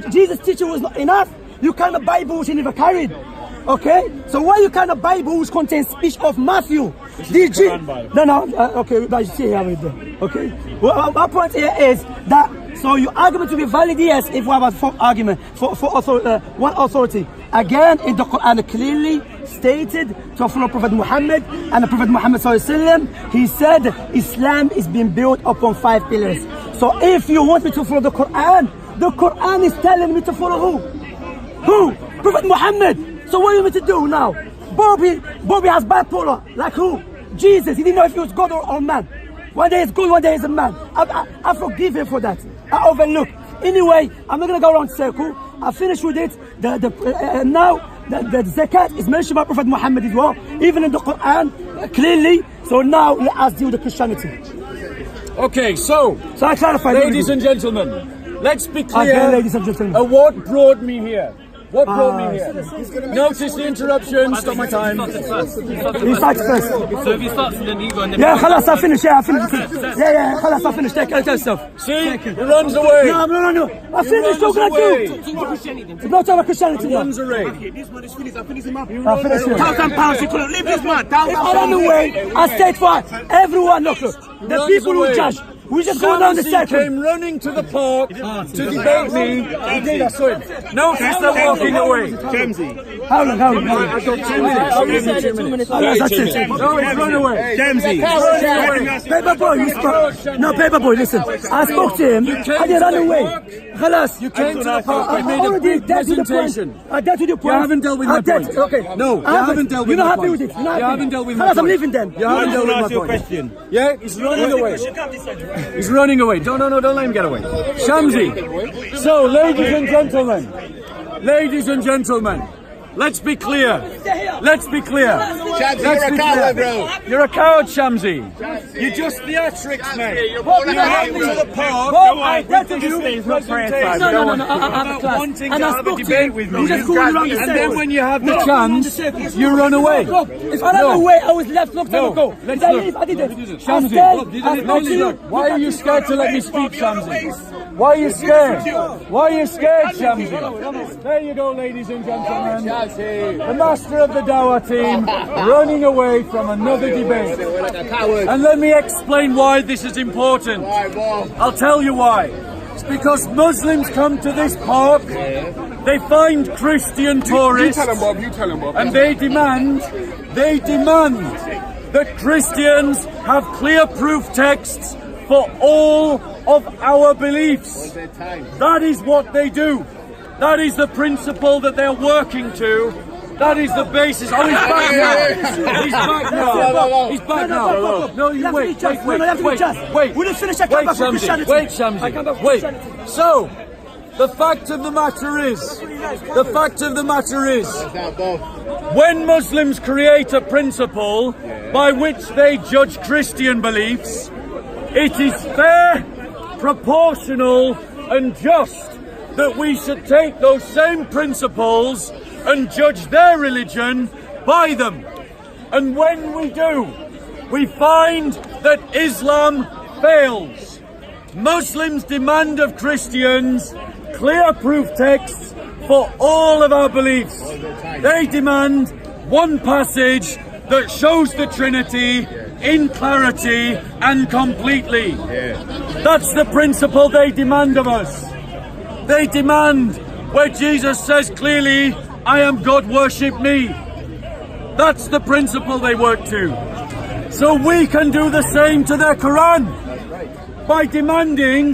A: Jesus' teaching was not enough. You carry a Bible which he never carried. Okay? So why you carry a Bible which contains speech of Matthew? Okay, but see how we do. Okay? Well, my point here is that, so your argument will be valid, yes, if we have a one authority. Again, in the Quran clearly stated to follow Prophet Muhammad, and the Prophet Muhammad ﷺ, he said Islam is being built upon 5 pillars. So if you want me to follow the Quran is telling me to follow who? Who? Prophet Muhammad. So what do you want me to do now? Bobby has bipolar. Like who? Jesus. He didn't know if he was God or man. One day he's good, one day he's a man. I forgive him for that. I overlook. Anyway, I'm not going to go around circle. I finished with it. Now, the zakat is mentioned by Prophet Muhammad as well, even in the Quran, clearly. So now, let us deal with the Christianity.
B: Okay, so
A: I clarify.
B: Ladies and gentlemen, let's be clear.
A: Again, ladies and gentlemen.
B: What brought me here? What brought me here? Notice the interruption. Stop my time.
A: He starts first.
E: So if he starts and then you go and then...
A: Yeah, خلاص, I finish. Yeah, I finish. Yeah, خلاص, I finish. Take care of yourself.
B: See? He runs away.
A: No. I finished. What can I do? It's not about Christianity.
B: He runs away.
C: This one is finished. I finish him up.
A: I finished him.
C: £1,000. You couldn't leave this man.
A: If I run away, I stayed for everyone. Look. The people who judge. We just go down the circle.
B: Came running to the park to debate me. He did, I saw him. No, he's still walking away.
C: Shamsi.
A: How long?
B: I got 2 minutes. I'll give you 2 minutes.
A: That's it.
B: No, he's run away.
C: Shamsi.
A: Paper boy, you spoke. No, paper boy, listen. I spoke to him. I didn't run away. خلاص.
B: You came to the park. I made a big presentation.
A: I dealt with your point.
B: You haven't dealt with my point.
A: Okay.
B: No, you haven't dealt with my point.
A: You're not happy with it.
B: You haven't dealt with my
A: point.
B: point.
A: I'm leaving then.
B: You haven't dealt with my point. Yeah, he's running away. He's running away. No, don't let him get away. Shamsi. So, ladies and gentlemen, let's be clear. Let's be clear.
C: Shamsi, you're a coward, bro.
B: You're a coward, Shamsi. You're just theatrics, mate.
C: You're
B: What you happened to the park?
A: I dealt with you.
B: No. Wanting to have a debate with me. And then when you have the chance, you run away.
A: If I ran away, I was left long time ago. Did I leave? I didn't.
B: Shamsi, why are you scared to let me speak, Shamsi? Why are you scared? Shamsi? There you go, ladies and gentlemen. The master of the Dawah team running away from another debate. And let me explain why this is important. I'll tell you why. It's because Muslims come to this park, they find Christian tourists,
C: You tell him, Bob.
B: and they demand that Christians have clear proof texts for all of our beliefs. That is what they do. That is the principle that they're working to. That is the basis. Oh, he's back now. He's back now. No, you wait. Wait.
A: We didn't finish. I come back from Christianity.
B: Wait, Shamsi. Wait. So, the fact of the matter is, when Muslims create a principle by which they judge Christian beliefs, it is fair, proportional, and just that we should take those same principles and judge their religion by them. And when we do, we find that Islam fails. Muslims demand of Christians clear proof texts for all of our beliefs. They demand one passage that shows the Trinity in clarity and completely. That's the principle they demand of us. They demand where Jesus says clearly, I am God, worship me. That's the principle they work to. So we can do the same to their Quran by demanding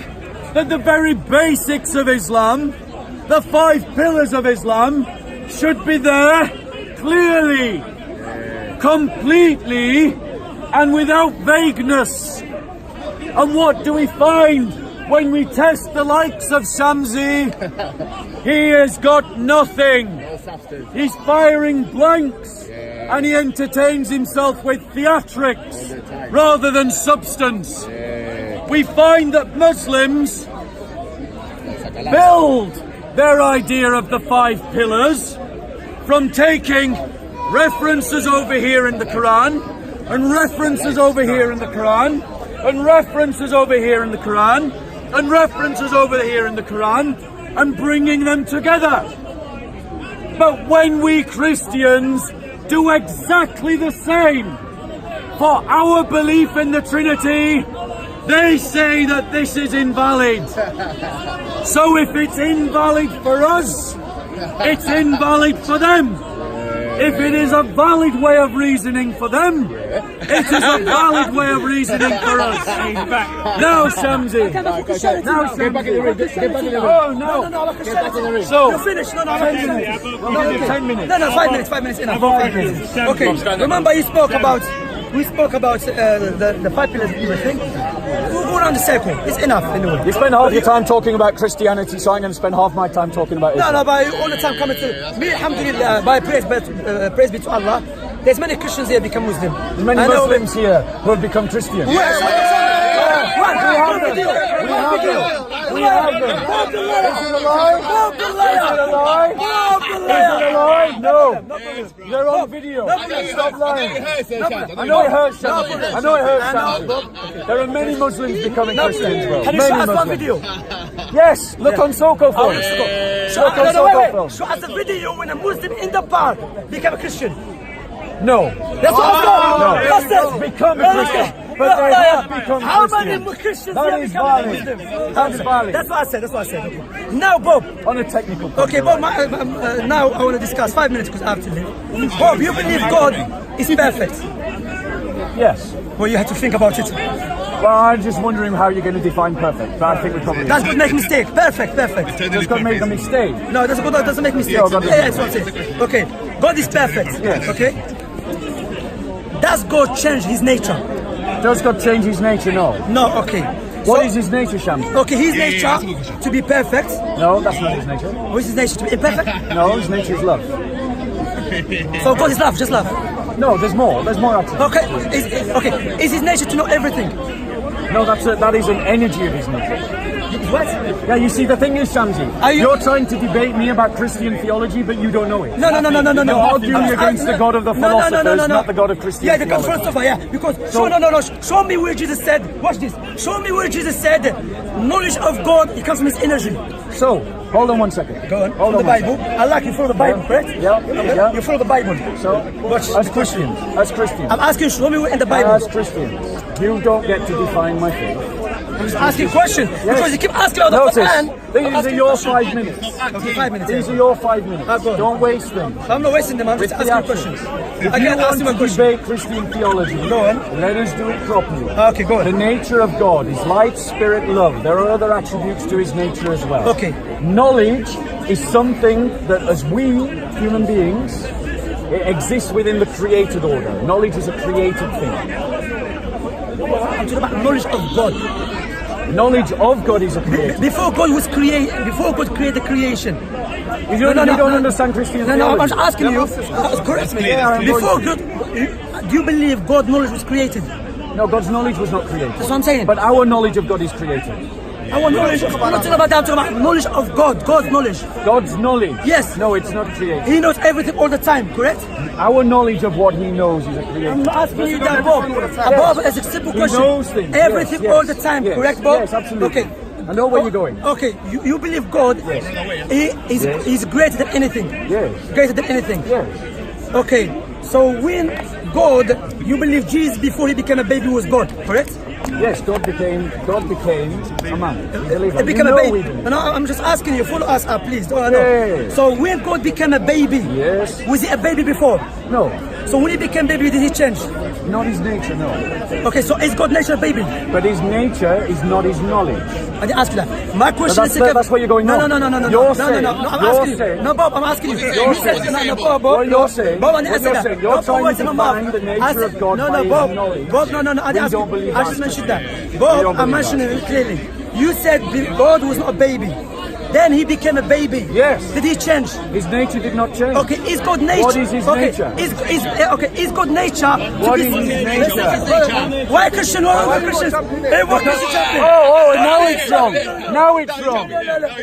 B: that the very basics of Islam, the 5 pillars of Islam, should be there clearly, completely, and without vagueness. And what do we find when we test the likes of Shamsi? He has got nothing. He's firing blanks, and he entertains himself with theatrics rather than substance. We find that Muslims build their idea of the 5 pillars from taking references over here in the Quran, and references over here in the Quran, and references over here in the Quran, and references over here in the Quran, and bringing them together. But when we Christians do exactly the same for our belief in the Trinity, they say that this is invalid. So if it's invalid for us, it's invalid for them. If it is a valid way of reasoning for them, it is a valid way of reasoning for us. Now, Shamsi. Now, Shamsi. Oh, no. So,
A: You're finished. No,
B: 10 minutes. We'll give you 10 minutes.
A: No, 5 minutes. 5 minutes enough. 5 minutes. Okay. Remember, you spoke about. We spoke about the 5 pillars of everything. We'll go around the circle. It's enough anyway.
B: You spend half your time talking about Christianity, so I'm going to spend half my time talking about Islam.
A: No, but all the time coming to me, alhamdulillah, by praise be to Allah. There's many Christians here become Muslim.
B: There's many Muslims here who have become Christian.
A: We have them.
B: We have them. Is it a lie? Is it a lie? Is it a lie? No. They're on video. Stop lying. I know it hurts, Shamsi. I know it hurts, Shamsi. There are many Muslims becoming Christians, bro.
A: Can you show us one video?
B: Yes, look on Soko phone. Look on Soko phone.
A: Show us a video when a Muslim in the park become a Christian.
B: No.
A: That's what I'm
B: No,
A: saying.
B: become a Christian. But they have become
A: How
B: Christian.
A: many Christians
B: That
A: have
B: is
A: become
B: valid.
A: Muslims?
B: That is valid.
A: That's what I said. Okay. Now, Bob.
B: On a technical point.
A: Okay, Bob. Now I want to discuss 5 minutes because I have to leave. Bob, you believe God is perfect?
B: Yes.
A: Well, you have to think about it.
B: Well, I'm just wondering how you're going to define perfect. But I think we probably.
A: That's good. Make mistake. Perfect.
B: Just got to make a mistake.
A: No, God doesn't make mistakes.
B: Yeah, God doesn't.
A: That's what I'm saying. Okay, God is perfect.
B: Yes.
A: Okay. Does God change His nature?
B: Does God change his nature? No.
A: No. Okay.
B: What is his nature, Shams?
A: Okay, His nature to be perfect.
B: No, that's not his nature.
A: What is His nature to be imperfect?
B: No, his nature is love.
A: So God is love, just love.
B: No, there's more. There's more actually.
A: Okay. Is His nature to know everything?
B: No, that is an energy of his nature.
A: What?
B: Yeah, you see, the thing is, Shamsi, you're trying to debate me about Christian theology, but you don't know it.
A: No.
B: You're arguing against the God of the philosophers, not the God of Christian
A: Yeah, the
B: theology.
A: philosopher, yeah. Because show me where Jesus said. Watch this. Show me where Jesus said, knowledge of God, it comes from His energy.
B: So, hold on one second.
A: Go on.
B: Hold
A: From the
B: on
A: Bible. I like you follow the Bible, correct?
B: Yeah.
A: You follow the Bible.
B: So,
A: Watch.
B: as Christians,
A: I'm asking, show me where in the Bible.
B: as Christians, you don't get to define my faith.
A: I'm just asking a question because you keep asking about the
B: Notice,
A: Quran.
B: these are your 5 minutes.
A: Okay, 5 minutes.
B: These are your 5 minutes.
A: Go on.
B: Don't waste them.
A: I'm not wasting them. I'm just asking questions.
B: If
A: I
B: you
A: can't ask
B: want
A: him a
B: to
A: question.
B: debate Christian theology,
A: Go on.
B: let us do it properly.
A: Okay, go
B: The
A: on.
B: nature of God is light, spirit, love. There are other attributes to his nature as well.
A: Okay.
B: Knowledge is something that as we, human beings, it exists within the created order. Knowledge is a created thing.
A: I'm talking about knowledge of God.
B: Knowledge of God is a created.
A: Before God was created, before God created creation.
B: You don't understand Christian theology.
A: No, I'm just asking you. Correct me.
B: Yeah, I'm
A: Before
B: going
A: God, do you believe God's knowledge was created?
B: No, God's knowledge was not created.
A: That's what I'm saying.
B: But our knowledge of God is created.
A: Our knowledge. I'm not talking about that. I'm talking about knowledge of God. God's knowledge.
B: God's knowledge?
A: Yes.
B: No, it's not created.
A: He knows everything all the time. Correct?
B: Our knowledge of what he knows is a created.
A: I'm not asking you that, Bob. Bob, it's a simple question.
B: He knows things.
A: Everything
B: Yes,
A: all the time.
B: yes,
A: Correct, Bob?
B: Yes, absolutely.
A: Okay.
B: I know where you're going.
A: Okay, you believe God is greater than anything.
B: Yes.
A: Greater than anything.
B: Yes.
A: Okay, so when God, you believe Jesus before he became a baby was God, correct?
B: Yes, God became a man. We believe that.
A: He became
B: You
A: a
B: know we
A: baby.
B: do.
A: No, I'm just asking you, follow us up, please. Don't I know?
B: Yeah.
A: So when God became a baby,
B: Yes.
A: was he a baby before?
B: No,
A: So when he became baby, did he change?
B: not his nature, no.
A: Okay, so is God nature a baby?
B: But his nature is not his knowledge.
A: I didn't ask you that. My question
B: But
A: is...
B: that's where you're going
A: No,
B: wrong.
A: no, no, no, no, no.
B: You're
A: no,
B: saying-
A: no, no, no, I'm
B: you're
A: asking you.
B: saying-
A: No, Bob, I'm asking you.
C: You're
A: You
C: saying-
A: said, no, no,
C: Bob.
A: Bob,
B: What you're saying-
A: Bob, I didn't
B: what
A: say
B: you're
A: that.
B: saying, you're
A: No,
B: trying
A: Bob,
B: to
A: my mouth.
B: define the nature
A: I said-
B: of God
A: no,
B: by
A: no,
B: his
A: Bob,
B: knowledge.
A: Bob, no, no, no, I
B: We
A: didn't ask
B: don't
A: you.
B: believe
A: I
B: that.
A: just mentioned that.
B: We
A: Bob,
B: don't
A: I'm
B: believe
A: mentioning it clearly. You said God was not a baby. Then he became a baby.
B: Yes.
A: Did he change?
B: His nature did not change.
A: Okay, is God nature?
B: What is his
A: okay,
B: nature?
A: Is God nature?
B: What is his nature?
A: Why Christian? Why Christians? Hey, what Christian jumping?
B: Oh, now it's wrong. Now it's wrong.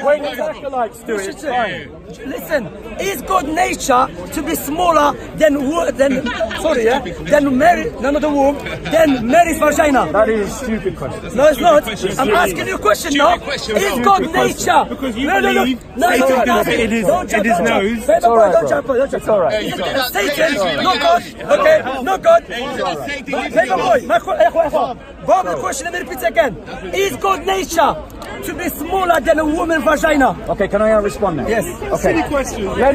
B: When the acolytes do it, it's fine.
A: Listen, is God nature to be smaller than Mary? No, not the womb. Than Mary's vagina.
B: That is a stupid question.
A: No, it's not. I'm asking you a question now. Is God nature?
F: Because you
A: no,
F: believe Satan in his nose.
A: It's
B: all right,
A: don't
B: bro.
A: jump. Don't jump.
B: It's all right.
A: Satan, not God. Okay, not God. Paper boy, Bob, the question, let me repeat again. Is God nature to be smaller than a woman's vagina?
B: Okay, can I respond now?
A: Yes.
B: Okay. Let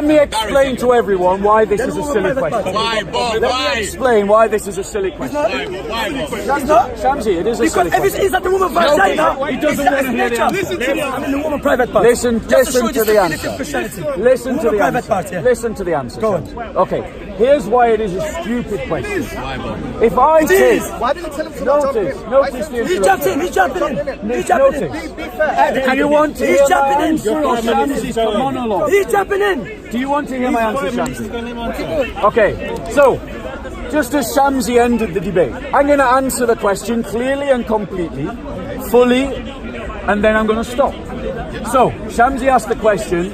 B: me explain to everyone why this is a silly question.
C: Why, Bob?
B: Let
C: Why?
B: me explain why this is a silly question.
A: It's not.
B: Shamsi, it is a
A: Because
B: silly
A: if
B: question.
A: it's at the woman's vagina,
B: he doesn't
A: it's
B: want to hear the
A: nature.
B: answer.
A: I mean the woman's private part.
B: Listen
A: Just show
B: to
A: you
B: the
A: stupidity
B: answer.
A: of Christianity.
B: Listen to
A: Woman
B: the
A: private
B: answer.
A: part, yeah.
B: Listen to the answer.
A: Go on.
B: Shamsi. Okay, here's why it is a stupid question. If I take...
C: Why didn't you tell him to not jump
B: Notice
C: in?
B: the
A: He jumped in. He's jumping in. He's jumping in.
B: Do you want to
A: He's
B: hear
A: jumping
B: my
A: in.
B: answer or Shamsi's monologue?
A: He's jumping in.
B: Do you want to hear my answer, Shamsi? Okay, so, just as Shamsi ended the debate, I'm going to answer the question clearly and completely, fully, and then I'm going to stop. So, Shamsi asked the question,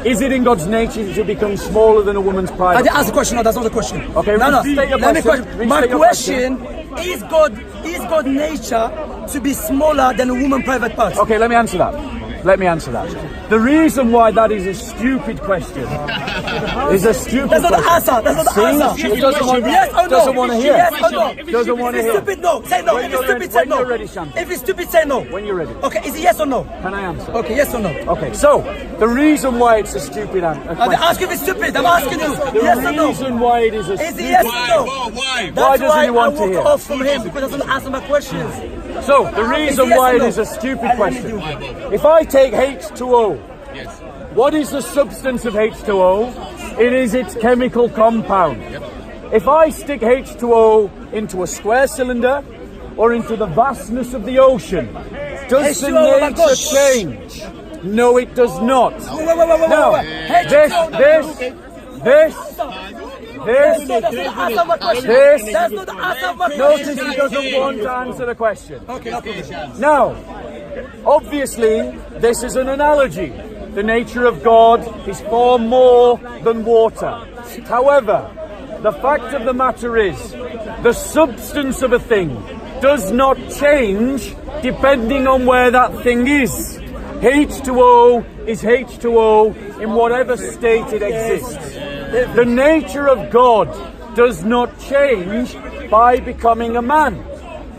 B: is it in God's nature to become smaller than a woman's
A: I
B: private?
A: didn't ask the question. No, that's not the question.
B: Okay,
A: no.
B: restate your
A: Let me
B: question.
A: My
B: Restate your
A: question is God nature to be smaller than a woman's private part?
B: Okay, let me answer that. The reason why that is a stupid question is a stupid
A: That's not the
B: question.
A: answer. That's not the
B: See?
A: answer.
B: He doesn't want,
A: Yes or no?
B: doesn't want to hear.
A: Yes or no?
B: Doesn't want to
A: If it's
B: hear.
A: stupid, no. Say no.
B: When
A: If
B: you're
A: it's stupid,
B: ready-
A: say
B: when
A: no.
B: you're ready, Shamsi.
A: If it's stupid, say no.
B: When you're ready.
A: Okay, is it yes or no?
B: Can I answer?
A: Okay, yes or no?
B: Okay, so the reason why it's a stupid
A: I didn't
B: question.
A: ask you if it's stupid. I'm asking you.
B: The
A: Yes or no?
B: reason why it is a
A: Is it
B: stupid
A: yes or
C: Why,
A: no?
C: Bob? Why?
A: That's
B: Why doesn't
A: why
B: he want
A: I
B: to
A: walked
B: hear?
A: off from him because he doesn't answer my questions.
B: So the reason
A: yes
B: why
A: or
B: it
A: no?
B: is a stupid
A: I
B: question.
A: really do.
B: If I take H2O,
C: Yes.
B: what is the substance of H2O? It is its chemical compound. If I stick H2O into a square cylinder or into the vastness of the ocean, does the
A: H2O, oh my
B: nature
A: gosh.
B: change? No, it does not.
A: Wait.
B: Now, this,
A: That's not the answer of my question.
B: This-
A: That's not the answer of my question.
B: notice he doesn't want to answer the question.
A: Okay.
B: Now, obviously, this is an analogy. The nature of God is far more than water. However, the fact of the matter is, the substance of a thing does not change depending on where that thing is. H2O is H2O in whatever state it exists. The nature of God does not change by becoming a man.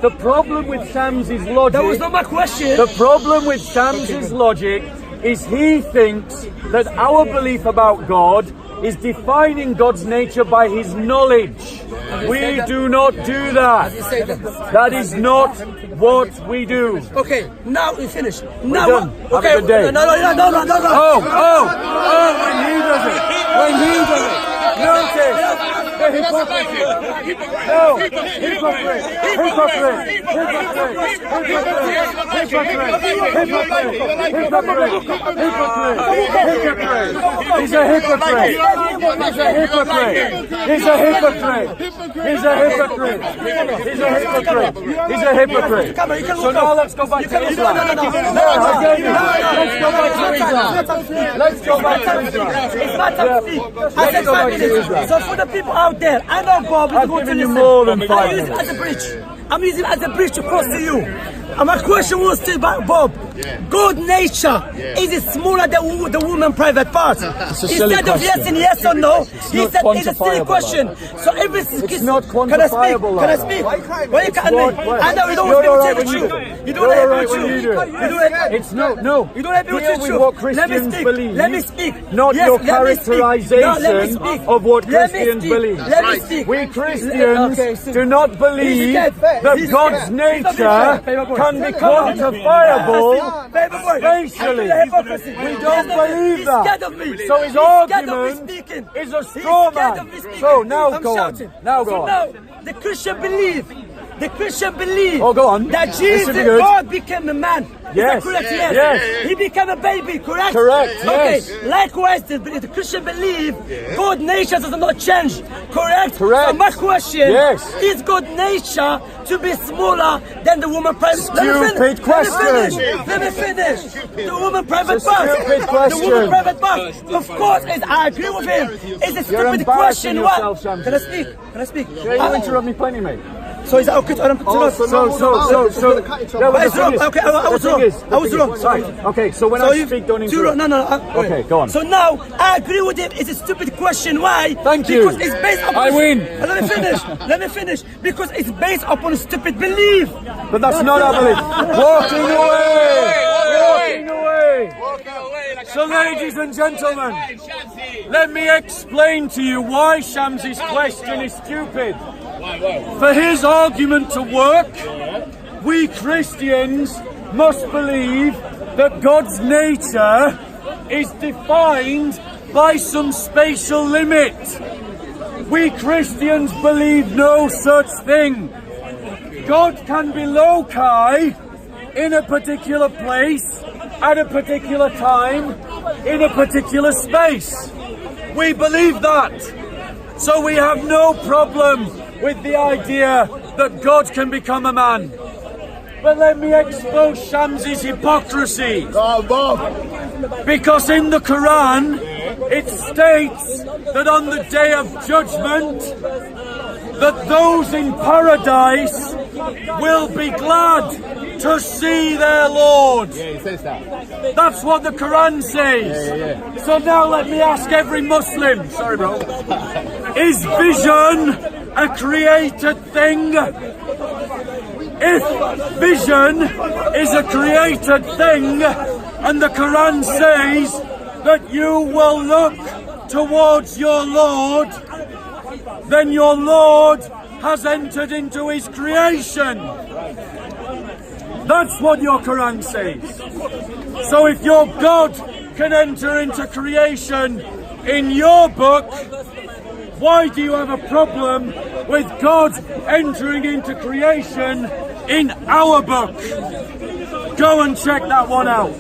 B: The problem with Shamsi's logic...
A: That was not my question.
B: The problem with Shamsi's logic is he thinks that our belief about God is defining God's nature by his knowledge. We do not do that. That is not what we do.
A: Okay, now we finish. Now,
B: done. Have a good day.
A: No.
B: When he does it. Notice the hypocrisy. No, hypocrite. He's a hypocrite. So now let's go back to Islam. Let's go back to Islam.
A: It's not up to me. I said 5 minutes. So for the people out there, I know Bob is
B: I've
A: going to
B: given you
A: listen.
B: more than 5
A: I use it as a bridge. I'm using it as a bridge to cross to you. My question was to Bob. God nature is it smaller than the woman private part?
B: It's a silly
A: Instead of
B: question.
A: yes and no, he said it's a silly
B: quantifiable,
A: question. So every
B: It's not quantifiable.
A: Can I speak? Why you can't?
B: what?
A: I know you don't
B: You're
A: want
B: all
A: me
B: right
A: to tell
B: when
A: the
B: you
A: truth.
B: do.
A: You don't
B: You're
A: let
B: all
A: me
B: right
A: tell
B: when
A: the
B: you
A: truth.
B: do.
A: You don't let
B: It's no.
A: You don't let me
B: Deal
A: tell the
B: with
A: truth.
B: what
A: Let me
B: Christians
A: speak.
B: believe,
A: Let me speak.
B: not
A: Yes,
B: your
A: let me speak.
B: characterization
A: No, let me speak.
B: of what
A: Let me
B: Christians
A: speak.
B: believe.
A: Let me speak.
B: We Christians
A: Okay, so-
B: do not believe
A: dead.
B: that
A: He's
B: God's
A: dead.
B: nature can be quantifiable spatially. We don't believe
A: He's
B: that.
A: scared of me.
B: So his
A: He's scared of me
B: argument
A: speaking.
B: is a
A: He's
B: straw
A: scared
B: man.
A: of me speaking.
B: So now
A: I'm
B: go on.
A: shouting.
B: Now
A: So
B: go on.
A: now, the Christian believe
B: Oh, go on.
A: that
B: This
A: Jesus,
B: should be good.
A: God became a man.
B: Yes.
A: Is that correct? Yes.
B: Yes.
A: He became a baby, correct?
B: Correct,
A: Okay.
B: yes.
A: Likewise, the Christian believe God nature does not change, correct?
B: Correct.
A: So my question
B: Yes.
A: is God nature to be smaller than the woman private?
B: Stupid question.
A: Let me finish. The woman private
B: It's a
A: part.
B: stupid
A: The
B: question.
A: woman private part. Of course, I agree with him. It's a
B: You're
A: stupid
B: embarrassing
A: question. What?
B: yourself, Shamsi.
A: Can I speak? Can I speak?
B: Yeah, you interrupt me plenty, mate.
A: So is that okay? I don't put it on.
B: No,
A: It's wrong. Okay, I was wrong. I was wrong.
B: Right. Okay, so when
A: So
B: I
A: you
B: speak, don't
A: too wrong.
B: interrupt.
A: No.
B: Okay, go on.
A: So now I agree with him. It's a stupid question. Why?
B: Thank you.
A: Because it's based upon.
B: I win.
A: Let me finish. Let me finish. Because it's based upon a stupid belief.
B: But that's not our belief. Walking away! Walking away! So ladies and gentlemen, let me explain to you why Shamsi's question is stupid. For his argument to work, we Christians must believe that God's nature is defined by some spatial limit. We Christians believe no such thing. God can be loci in a particular place, at a particular time, in a particular space. We believe that. So we have no problem with the idea that God can become a man. But let me expose Shamsi's hypocrisy. Because in the Quran, it states that on the day of judgment, that those in paradise will be glad to see their Lord.
C: Yeah, he says that.
B: That's what the Quran says. So now let me ask every Muslim, sorry bro, is vision a created thing? If vision is a created thing, and the Quran says that you will look towards your Lord, then your Lord has entered into his creation. That's what your Quran says. So if your God can enter into creation in your book, why do you have a problem with God entering into creation in our book? Go and check that one out.